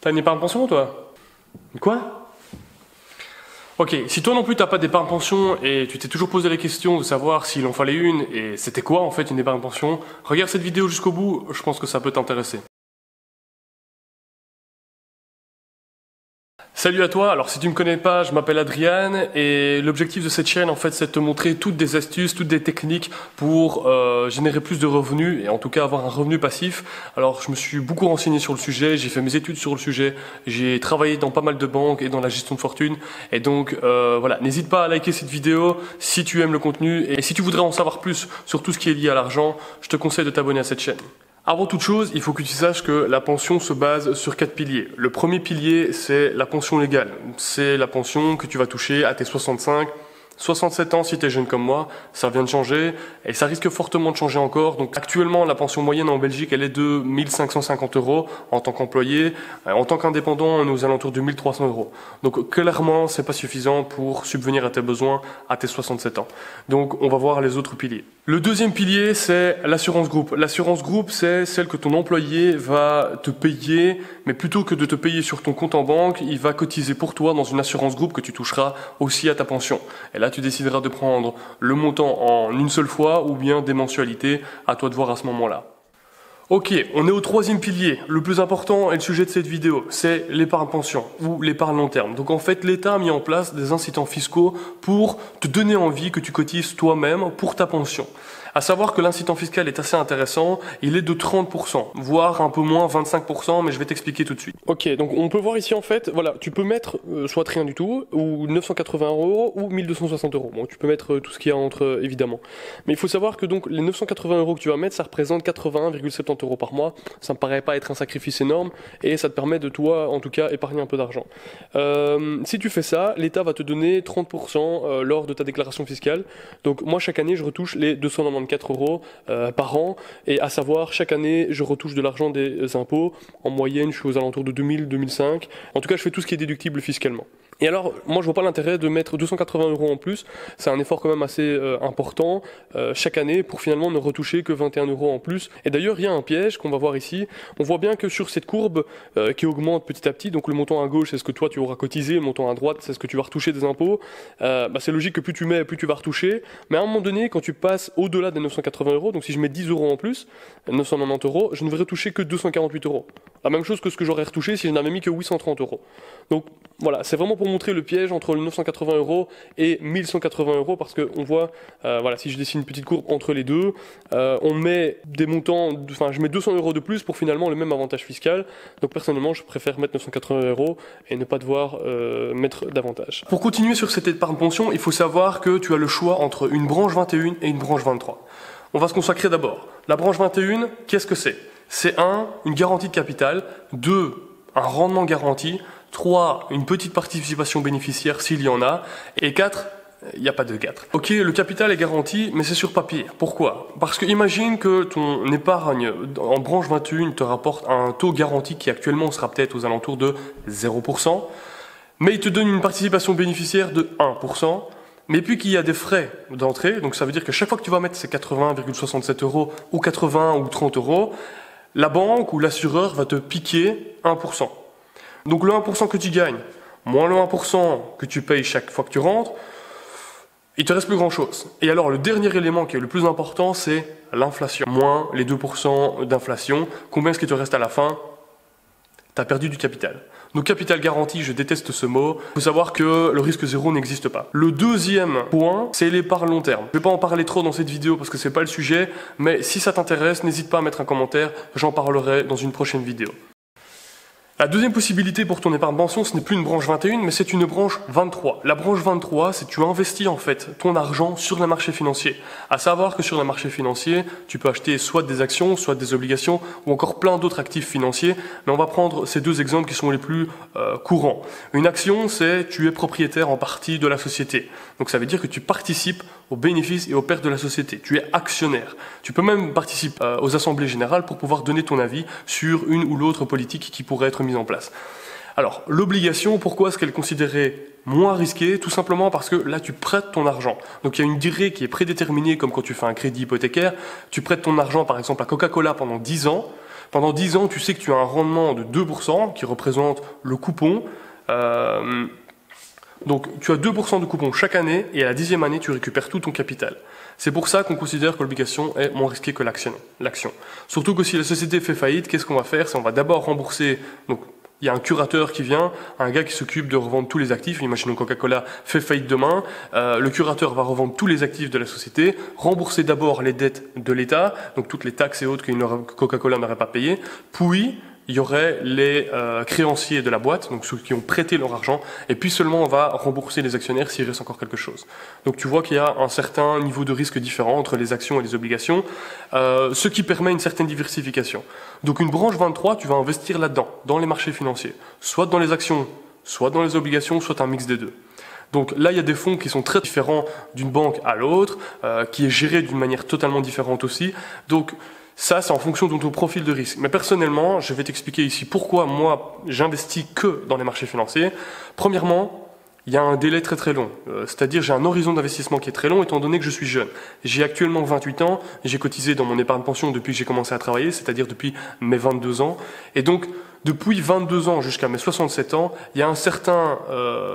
T'as une épargne pension, toi? Quoi? Ok, si toi non plus t'as pas d'épargne pension et tu t'es toujours posé la question de savoir s'il en fallait une et c'était quoi en fait une épargne pension, regarde cette vidéo jusqu'au bout, je pense que ça peut t'intéresser. Salut à toi, alors si tu me connais pas, je m'appelle Adrian et l'objectif de cette chaîne en fait c'est de te montrer toutes des astuces, toutes des techniques pour générer plus de revenus et en tout cas avoir un revenu passif. Alors je me suis beaucoup renseigné sur le sujet, j'ai fait mes études sur le sujet, j'ai travaillé dans pas mal de banques et dans la gestion de fortune et donc voilà, n'hésite pas à liker cette vidéo si tu aimes le contenu et si tu voudrais en savoir plus sur tout ce qui est lié à l'argent, je te conseille de t'abonner à cette chaîne. Avant toute chose, il faut que tu saches que la pension se base sur 4 piliers. Le premier pilier, c'est la pension légale. C'est la pension que tu vas toucher à tes 65, 67 ans si tu es jeune comme moi, ça vient de changer et ça risque fortement de changer encore. Donc actuellement, la pension moyenne en Belgique, elle est de 1550 € en tant qu'employé. En tant qu'indépendant, on est aux alentours de 1300 €. Donc clairement, c'est pas suffisant pour subvenir à tes besoins à tes 67 ans. Donc on va voir les autres piliers. Le deuxième pilier, c'est l'assurance groupe. L'assurance groupe, c'est celle que ton employé va te payer, mais plutôt que de te payer sur ton compte en banque, il va cotiser pour toi dans une assurance groupe que tu toucheras aussi à ta pension. Et là, tu décideras de prendre le montant en une seule fois ou bien des mensualités, à toi de voir à ce moment-là. Ok, on est au troisième pilier. Le plus important et le sujet de cette vidéo, c'est l'épargne pension ou l'épargne long terme. Donc en fait, l'État a mis en place des incitants fiscaux pour te donner envie que tu cotises toi-même pour ta pension. À savoir que l'incitant fiscal est assez intéressant, il est de 30%, voire un peu moins 25%, mais je vais t'expliquer tout de suite. Ok, donc on peut voir ici en fait, voilà, tu peux mettre soit rien du tout, ou 980 € ou 1260 €. Bon, tu peux mettre tout ce qu'il y a entre, évidemment. Mais il faut savoir que donc les 980 € que tu vas mettre, ça représente 81,70 € par mois. Ça me paraît pas être un sacrifice énorme, et ça te permet de toi, en tout cas, épargner un peu d'argent. Si tu fais ça, l'État va te donner 30% lors de ta déclaration fiscale. Donc moi, chaque année, je retouche les 294 € par an, et à savoir chaque année je retouche de l'argent des impôts. En moyenne je suis aux alentours de 2000-2005. En tout cas je fais tout ce qui est déductible fiscalement. Et alors, moi je vois pas l'intérêt de mettre 280 € en plus, c'est un effort quand même assez important chaque année pour finalement ne retoucher que 21 € en plus. Et d'ailleurs il y a un piège qu'on va voir ici, on voit bien que sur cette courbe qui augmente petit à petit, donc le montant à gauche c'est ce que toi tu auras cotisé, le montant à droite c'est ce que tu vas retoucher des impôts, c'est logique que plus tu mets, plus tu vas retoucher, mais à un moment donné quand tu passes au-delà des 980 €, donc si je mets 10 € en plus, 990 €, je ne vais retoucher que 248 €. La même chose que ce que j'aurais retouché si je n'avais mis que 830 €. Donc voilà, c'est vraiment pour montrer le piège entre le 980 € et 1180 € parce qu'on voit, voilà, si je dessine une petite courbe entre les deux, on met des montants, enfin je mets 200 € de plus pour finalement le même avantage fiscal. Donc personnellement, je préfère mettre 980 € et ne pas devoir mettre davantage. Pour continuer sur cette épargne pension, il faut savoir que tu as le choix entre une branche 21 et une branche 23. On va se consacrer d'abord. La branche 21, qu'est-ce que c'est? C'est 1, une garantie de capital, 2, un rendement garanti, 3, une petite participation bénéficiaire s'il y en a, et 4, il n'y a pas de 4. Ok, le capital est garanti, mais c'est sur papier. Pourquoi? Parce que imagine que ton épargne en branche 21 te rapporte un taux garanti qui actuellement sera peut-être aux alentours de 0%, mais il te donne une participation bénéficiaire de 1%, mais puis qu'il y a des frais d'entrée, donc ça veut dire que chaque fois que tu vas mettre ces 80,67 € ou 80 ou 30 €, la banque ou l'assureur va te piquer 1%. Donc le 1% que tu gagnes, moins le 1% que tu payes chaque fois que tu rentres, il te reste plus grand chose. Et alors le dernier élément qui est le plus important, c'est l'inflation. Moins les 2% d'inflation, combien est-ce qu'il te reste à la fin? Tu as perdu du capital. Donc capital garanti, je déteste ce mot. Il faut savoir que le risque zéro n'existe pas. Le deuxième point, c'est l'épargne long terme. Je ne vais pas en parler trop dans cette vidéo parce que c'est pas le sujet, mais si ça t'intéresse, n'hésite pas à mettre un commentaire, j'en parlerai dans une prochaine vidéo. La deuxième possibilité pour ton épargne pension, ce n'est plus une branche 21, mais c'est une branche 23. La branche 23, c'est que tu investis en fait ton argent sur les marchés financiers. À savoir que sur les marchés financiers, tu peux acheter soit des actions, soit des obligations, ou encore plein d'autres actifs financiers. Mais on va prendre ces deux exemples qui sont les plus courants. Une action, c'est tu es propriétaire en partie de la société. Donc ça veut dire que tu participes aux bénéfices et aux pertes de la société. Tu es actionnaire. Tu peux même participer aux assemblées générales pour pouvoir donner ton avis sur une ou l'autre politique qui pourrait être mise en place. Alors, l'obligation, pourquoi est-ce qu'elle est considérée moins risquée? Tout simplement parce que là, tu prêtes ton argent. Donc, il y a une durée qui est prédéterminée, comme quand tu fais un crédit hypothécaire. Tu prêtes ton argent, par exemple, à Coca-Cola pendant 10 ans. Pendant 10 ans, tu sais que tu as un rendement de 2% qui représente le coupon. Donc tu as 2% de coupon chaque année et à la 10e année, tu récupères tout ton capital. C'est pour ça qu'on considère que l'obligation est moins risquée que l'action. Surtout que si la société fait faillite, qu'est-ce qu'on va faire? C'est on va d'abord rembourser. Donc il y a un curateur qui vient, un gars qui s'occupe de revendre tous les actifs. Imaginons Coca-Cola fait faillite demain. Le curateur va revendre tous les actifs de la société, rembourser d'abord les dettes de l'État, donc toutes les taxes et autres que Coca-Cola n'aurait pas payées, puis il y aurait les créanciers de la boîte, donc ceux qui ont prêté leur argent, et puis seulement on va rembourser les actionnaires s'il reste encore quelque chose. Donc tu vois qu'il y a un certain niveau de risque différent entre les actions et les obligations, ce qui permet une certaine diversification. Donc une branche 23, tu vas investir là-dedans, dans les marchés financiers, soit dans les actions, soit dans les obligations, soit un mix des deux. Donc là, il y a des fonds qui sont très différents d'une banque à l'autre, qui est géré d'une manière totalement différente aussi. Donc ça, c'est en fonction de ton profil de risque. Mais personnellement, je vais t'expliquer ici pourquoi moi, j'investis que dans les marchés financiers. Premièrement, il y a un délai très très long. C'est-à-dire, j'ai un horizon d'investissement qui est très long étant donné que je suis jeune. J'ai actuellement 28 ans, j'ai cotisé dans mon épargne pension depuis que j'ai commencé à travailler, c'est-à-dire depuis mes 22 ans. Et donc, depuis 22 ans jusqu'à mes 67 ans, il y a un certain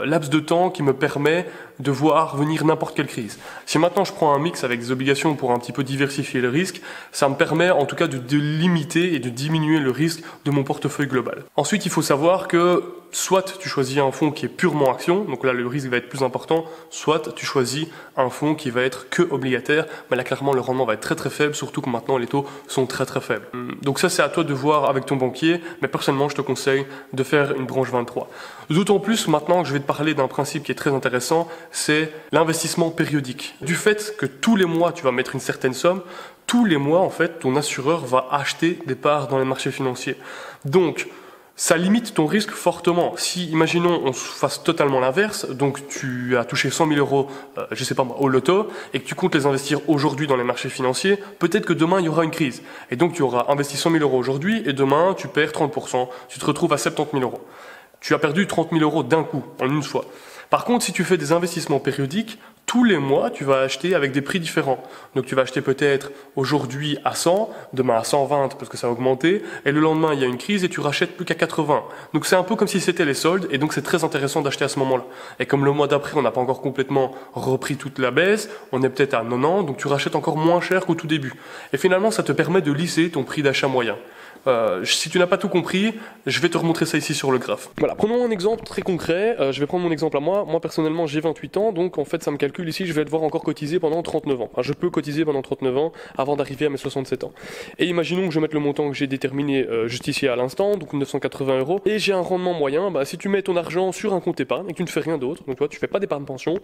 laps de temps qui me permet de voir venir n'importe quelle crise. Si maintenant je prends un mix avec des obligations pour un petit peu diversifier le risque, ça me permet en tout cas de limiter et de diminuer le risque de mon portefeuille global. Ensuite, il faut savoir que soit tu choisis un fonds qui est purement action, donc là le risque va être plus important, soit tu choisis un fonds qui va être que obligataire, mais là clairement le rendement va être très très faible, surtout que maintenant les taux sont très très faibles. Donc ça c'est à toi de voir avec ton banquier, mais personnellement je te conseille de faire une branche 23. D'autant plus maintenant que je vais te parler d'un principe qui est très intéressant, c'est l'investissement périodique. Du fait que tous les mois tu vas mettre une certaine somme, tous les mois en fait ton assureur va acheter des parts dans les marchés financiers. Donc ça limite ton risque fortement. Si, imaginons, on fasse totalement l'inverse, donc tu as touché 100 000 euros, je sais pas moi, au loto, et que tu comptes les investir aujourd'hui dans les marchés financiers, peut-être que demain il y aura une crise. Et donc tu auras investi 100 000 euros aujourd'hui, et demain tu perds 30%, tu te retrouves à 70 000 euros. Tu as perdu 30 000 euros d'un coup, en une fois. Par contre, si tu fais des investissements périodiques, tous les mois, tu vas acheter avec des prix différents. Donc tu vas acheter peut-être aujourd'hui à 100, demain à 120 parce que ça a augmenté, et le lendemain il y a une crise et tu rachètes plus qu'à 80. Donc c'est un peu comme si c'était les soldes, et donc c'est très intéressant d'acheter à ce moment-là. Et comme le mois d'après on n'a pas encore complètement repris toute la baisse, on est peut-être à 90, donc tu rachètes encore moins cher qu'au tout début. Et finalement ça te permet de lisser ton prix d'achat moyen. Si tu n'as pas tout compris, je vais te remontrer ça ici sur le graphe. Voilà, prenons un exemple très concret. Je vais prendre mon exemple à moi. Moi personnellement j'ai 28 ans, donc en fait ça me calcule ici, je vais devoir encore cotiser pendant 39 ans. Enfin, je peux cotiser pendant 39 ans avant d'arriver à mes 67 ans. Et imaginons que je mette le montant que j'ai déterminé juste ici à l'instant, donc 980 euros, et j'ai un rendement moyen. Si tu mets ton argent sur un compte épargne et que tu ne fais rien d'autre, donc toi tu fais pas d'épargne pension,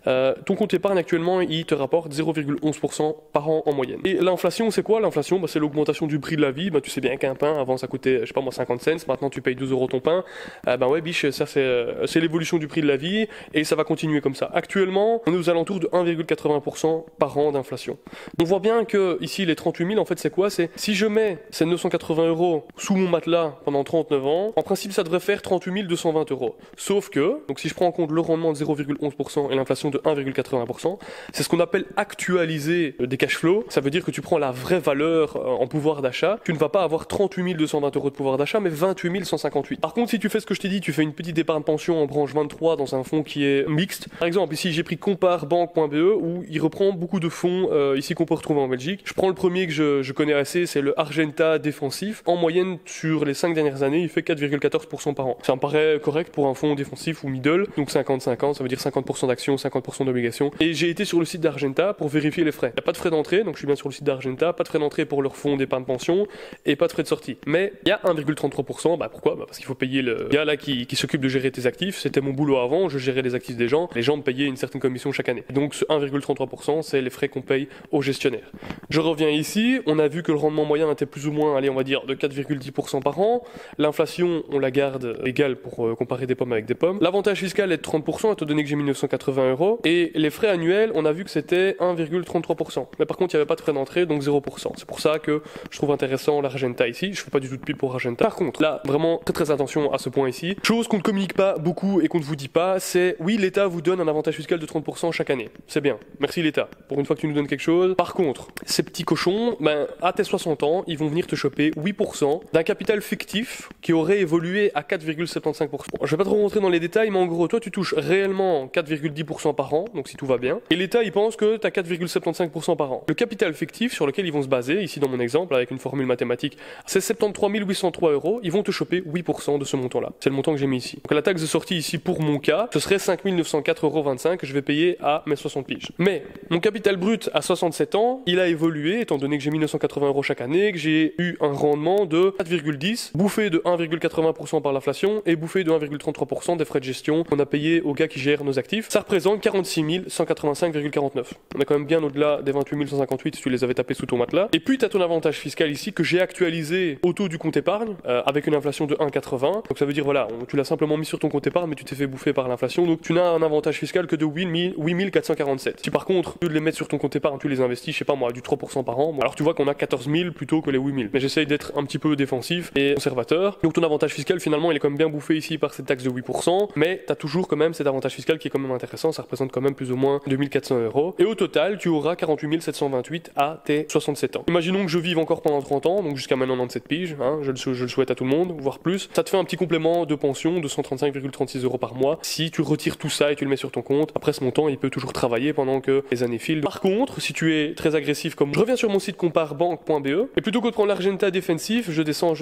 ton compte épargne actuellement il te rapporte 0,11% par an en moyenne. Et l'inflation c'est quoi? L'inflation c'est l'augmentation du prix de la vie. Tu sais bien qu'un pain avant ça coûtait je sais pas moi 50 cents, maintenant tu payes 2 euros ton pain. Ouais biche, ça c'est l'évolution du prix de la vie et ça va continuer comme ça. Actuellement on est aux alentours de 1,80% par an d'inflation. On voit bien que ici les 38 000 en fait c'est quoi? C'est si je mets ces 980 euros sous mon matelas pendant 39 ans, en principe ça devrait faire 38 220 euros. Sauf que, donc si je prends en compte le rendement de 0,11% et l'inflation de 1,80%, c'est ce qu'on appelle actualiser des cash flows. Ça veut dire que tu prends la vraie valeur en pouvoir d'achat. Tu ne vas pas avoir 38 220 euros de pouvoir d'achat, mais 28 158. Par contre, si tu fais ce que je t'ai dit, tu fais une petite épargne pension en branche 23 dans un fonds qui est mixte. Par exemple, ici j'ai pris comparebank.be où il reprend beaucoup de fonds ici qu'on peut retrouver en Belgique. Je prends le premier que je connais assez, c'est le Argenta défensif. En moyenne, sur les 5 dernières années, il fait 4,14% par an. Ça me paraît correct pour un fonds défensif ou middle, donc 50-50, ça veut dire 50% d'actions, 50% d'obligations. Et j'ai été sur le site d'Argenta pour vérifier les frais. Il n'y a pas de frais d'entrée, donc je suis bien sur le site d'Argenta, pas de frais d'entrée pour leur fonds d'épargne pension et pas de frais de sortie. Mais il y a 1,33%, pourquoi? Parce qu'il faut payer le gars là qui s'occupe de gérer tes actifs. C'était mon boulot avant, je gérais les actifs des gens. Les gens me payaient une certaine commission chaque année. Donc ce 1,33%, c'est les frais qu'on paye aux gestionnaires. Je reviens ici, on a vu que le rendement moyen était plus ou moins, allez on va dire, de 4,10% par an. L'inflation, on la garde égale pour comparer des pommes avec des pommes. L'avantage fiscal est de 30%, étant donné que j'ai mis 980 euros. Et les frais annuels, on a vu que c'était 1,33%. Mais par contre, il n'y avait pas de frais d'entrée, donc 0%. C'est pour ça que je trouve intéressant l'Argenta ici. ici. Je fais pas du tout de pub pour Argenta. Par contre, là, vraiment très attention à ce point ici. Chose qu'on ne communique pas beaucoup et qu'on ne vous dit pas, c'est oui, l'État vous donne un avantage fiscal de 30% chaque année. C'est bien. Merci l'État. Pour une fois que tu nous donnes quelque chose. Par contre, ces petits cochons, à tes 60 ans, ils vont venir te choper 8% d'un capital fictif qui aurait évolué à 4,75%. Je vais pas trop rentrer dans les détails, mais en gros, toi, tu touches réellement 4,10% par an, donc si tout va bien. Et l'État, il pense que tu as 4,75% par an. Le capital fictif sur lequel ils vont se baser, ici dans mon exemple, avec une formule mathématique, c'est 73 803 €. Ils vont te choper 8% de ce montant-là. C'est le montant que j'ai mis ici. Donc la taxe de sortie ici, pour mon cas, ce serait 5 904,25 € que je vais payer à mes 60 piges. Mais mon capital brut à 67 ans, il a évolué, étant donné que j'ai mis 980 € chaque année, que j'ai eu un rendement de 4,10, bouffé de 1,80% par l'inflation et bouffé de 1,33% des frais de gestion qu'on a payé aux gars qui gèrent nos actifs. Ça représente 46 185,49. On est quand même bien au-delà des 28 158 si tu les avais tapés sous ton matelas. Et puis tu as ton avantage fiscal ici que j'ai actualisé au taux du compte épargne avec une inflation de 1,80. Donc ça veut dire voilà, tu l'as simplement mis sur ton compte épargne mais tu t'es fait bouffer par l'inflation. Donc tu n'as un avantage fiscal que de 8 447. Si par contre, au lieu de les mettre sur ton compte épargne, tu les investis, je sais pas moi, du 3% par an, alors tu vois qu'on a 14 000 plutôt que les 8 000. Mais j'essaye d'être un petit peu défensif et conservateur. Donc ton avantage fiscal finalement il est quand même bien bouffé ici par cette taxe de 8%, mais tu as toujours quand même cet avantage fiscal qui est quand même intéressant, ça représente quand même plus ou moins 2400 €. Et au total, tu auras 48 728 à tes 67 ans. Imaginons que je vive encore pendant 30 ans, donc jusqu'à maintenant 97 piges, hein, je le souhaite à tout le monde, voire plus. Ça te fait un petit complément de pension de 135,36 € par mois. Si tu retires tout ça et tu le mets sur ton compte, après ce montant, il peut toujours travailler pendant que les années filent. Par contre, si tu es très agressif comme je reviens sur mon site comparebanque.be, et plutôt que de prendre l'Argenta défensif, je descends,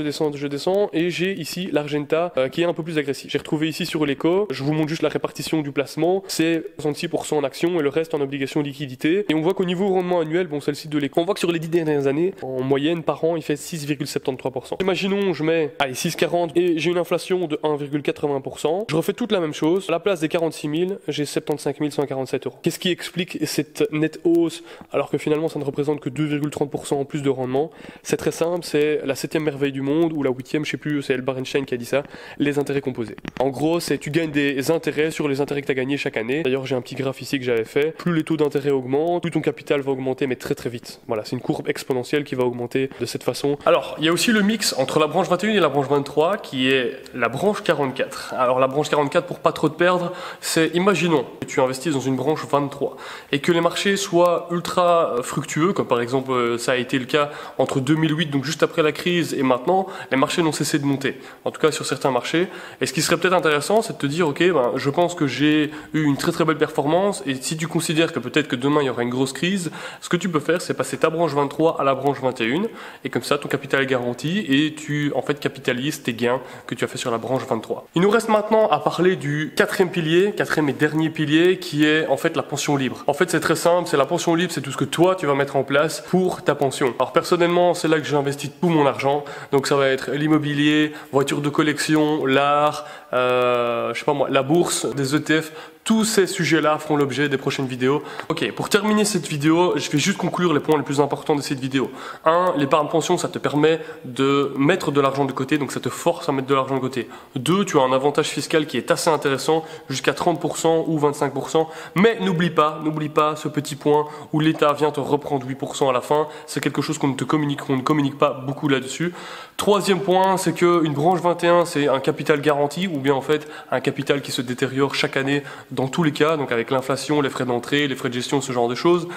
et j'ai ici l'Argenta qui est un peu plus agressif. J'ai retrouvé ici sur l'éco, je vous montre juste la répartition du placement, c'est 66% en actions et le reste en obligations liquidité. Et on voit qu'au niveau rendement annuel, bon c'est le site de l'éco, on voit que sur les 10 dernières années, en moyenne par an, il fait 6,73%. Imaginons, je mets, allez, 6,40 et j'ai une inflation de 1,80%. Je refais toute la même chose. À la place des 46 000, j'ai 75 147 €. Qu'est-ce qui explique cette nette hausse alors que finalement ça ne représente que 2,30% en plus de rendement? C'est très simple, c'est la 7e merveille du monde, ou la 8e, je sais plus, c'est Elbar Einstein qui a dit ça, les intérêts composés. En gros, c'est tu gagnes des intérêts sur les intérêts que tu as gagnés chaque année. D'ailleurs, j'ai un petit graphe ici que j'avais fait. Plus les taux d'intérêt augmentent, plus ton capital va augmenter, mais très vite. Voilà, c'est une courbe exponentielle qui va augmenter de cette façon. Alors, il y a aussi le mix entre la branche 21 et la branche 23, qui est la branche 44. Alors, la branche 44, pour pas trop te perdre, c'est, imaginons que tu investis dans une branche 23 et que les marchés soient ultra fructueux, comme par exemple, ça a été le cas entre 2008, donc juste après la crise, et maintenant, les marchés n'ont cessé de monter. En tout cas, sur certains marchés. Et ce qui serait peut-être intéressant, c'est de te dire, ok, je pense que j'ai eu une très belle performance, et si tu considères que peut-être que demain il y aura une grosse crise, ce que tu peux faire, c'est passer ta branche 23 à la branche 21, et comme ça ton capital est garanti, et tu en fait capitalises tes gains que tu as fait sur la branche 23. Il nous reste maintenant à parler du quatrième et dernier pilier, qui est en fait la pension libre. En fait c'est très simple, c'est la pension libre, c'est tout ce que toi tu vas mettre en place pour ta pension. Alors personnellement, c'est là que j'ai investi tout mon argent, donc ça va être l'immobilier, voitures de collection, l'art, je sais pas moi, la bourse, des ETF. Tous ces sujets-là feront l'objet des prochaines vidéos. Ok, pour terminer cette vidéo, je vais juste conclure les points les plus importants de cette vidéo. 1. L'épargne pension, ça te permet de mettre de l'argent de côté, donc ça te force à mettre de l'argent de côté. 2. Tu as un avantage fiscal qui est assez intéressant, jusqu'à 30% ou 25%. Mais n'oublie pas ce petit point où l'État vient te reprendre 8% à la fin. C'est quelque chose qu'on ne communique pas beaucoup là-dessus. 3e point, c'est qu'une branche 21, c'est un capital garanti, ou bien en fait un capital qui se détériore chaque année dans tous les cas, donc avec l'inflation, les frais d'entrée, les frais de gestion, ce genre de choses.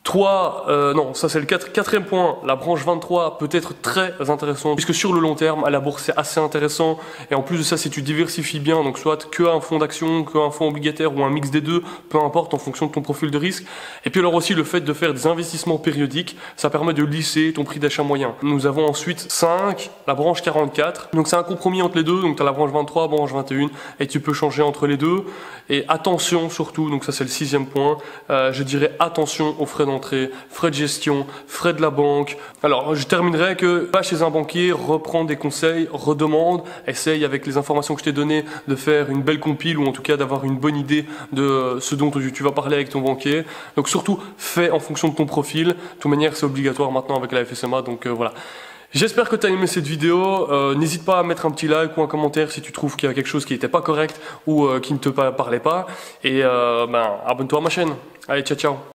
3, non, ça c'est le 4e point, la branche 23 peut être très intéressante, puisque sur le long terme, à la bourse c'est assez intéressant, et en plus de ça, si tu diversifies bien, donc soit qu'un fonds d'action, qu'un fonds obligataire, ou un mix des deux, peu importe, en fonction de ton profil de risque. Et puis alors aussi, le fait de faire des investissements périodiques, ça permet de lisser ton prix d'achat moyen. Nous avons ensuite 5, la branche 44, donc c'est un compromis entre les deux, donc tu as la branche 23, branche 21, et tu peux changer entre les deux. Et attention surtout, donc ça c'est le 6e point, je dirais attention aux frais d'entrée, frais de gestion, frais de la banque. Alors je terminerai que va chez un banquier, reprends des conseils, redemande, essaye avec les informations que je t'ai données de faire une belle compile, ou en tout cas d'avoir une bonne idée de ce dont tu vas parler avec ton banquier. Donc surtout fais en fonction de ton profil. De toute manière c'est obligatoire maintenant avec la FSMA, donc voilà. J'espère que tu as aimé cette vidéo, n'hésite pas à mettre un petit like ou un commentaire si tu trouves qu'il y a quelque chose qui n'était pas correct ou qui ne te parlait pas, et abonne-toi à ma chaîne. Allez, ciao ciao.